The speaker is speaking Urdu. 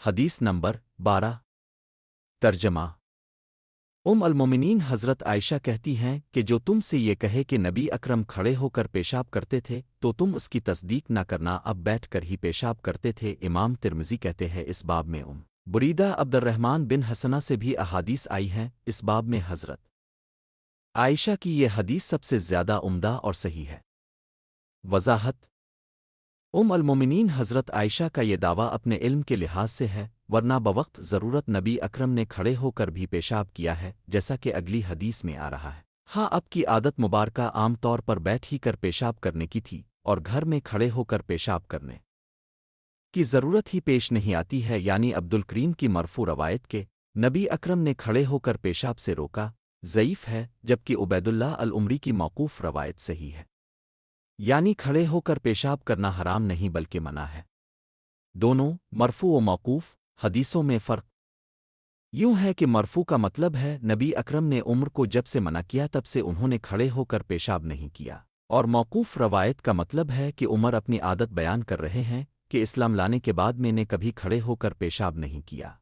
حدیث نمبر 12 ترجمہ المومنین حضرت عائشہ کہتی ہیں کہ جو تم سے یہ کہے کہ نبی اکرم کھڑے ہو کر پیشاب کرتے تھے تو تم اس کی تصدیق نہ کرنا، اب بیٹھ کر ہی پیشاب کرتے تھے۔ امام ترمذی کہتے ہیں اس باب میں بریدہ عبد الرحمن بن حسنہ سے بھی احادیث آئی ہیں۔ اس باب میں حضرت عائشہ کی یہ حدیث سب سے زیادہ عمدہ اور صحیح ہے۔ وضاحت: المومنین حضرت عائشہ کا یہ دعویٰ اپنے علم کے لحاظ سے ہے، ورنہ بوقت ضرورت نبی اکرم نے کھڑے ہو کر بھی پیشاب کیا ہے، جیسا کہ اگلی حدیث میں آ رہا ہے۔ ہاں، اب کی عادت مبارکہ عام طور پر بیٹھ ہی کر پیشاب کرنے کی تھی، اور گھر میں کھڑے ہو کر پیشاب کرنے کی ضرورت ہی پیش نہیں آتی ہے، یعنی عبدالکریم کی مرفوع روایت کے نبی اکرم نے کھڑے ہو کر پیشاب سے روکا ضعیف ہے، جبکہ عبید اللہ العمری کی موقوف روایت صحیح ہے، یعنی کھڑے ہو کر پیشاب کرنا حرام نہیں بلکہ منع ہے۔ دونوں مرفوع و موقوف حدیثوں میں فرق یوں ہے کہ مرفوع کا مطلب ہے نبی اکرم نے عمر کو جب سے منع کیا تب سے انہوں نے کھڑے ہو کر پیشاب نہیں کیا، اور موقوف روایت کا مطلب ہے کہ عمر اپنی عادت بیان کر رہے ہیں کہ اسلام لانے کے بعد میں نے کبھی کھڑے ہو کر پیشاب نہیں کیا۔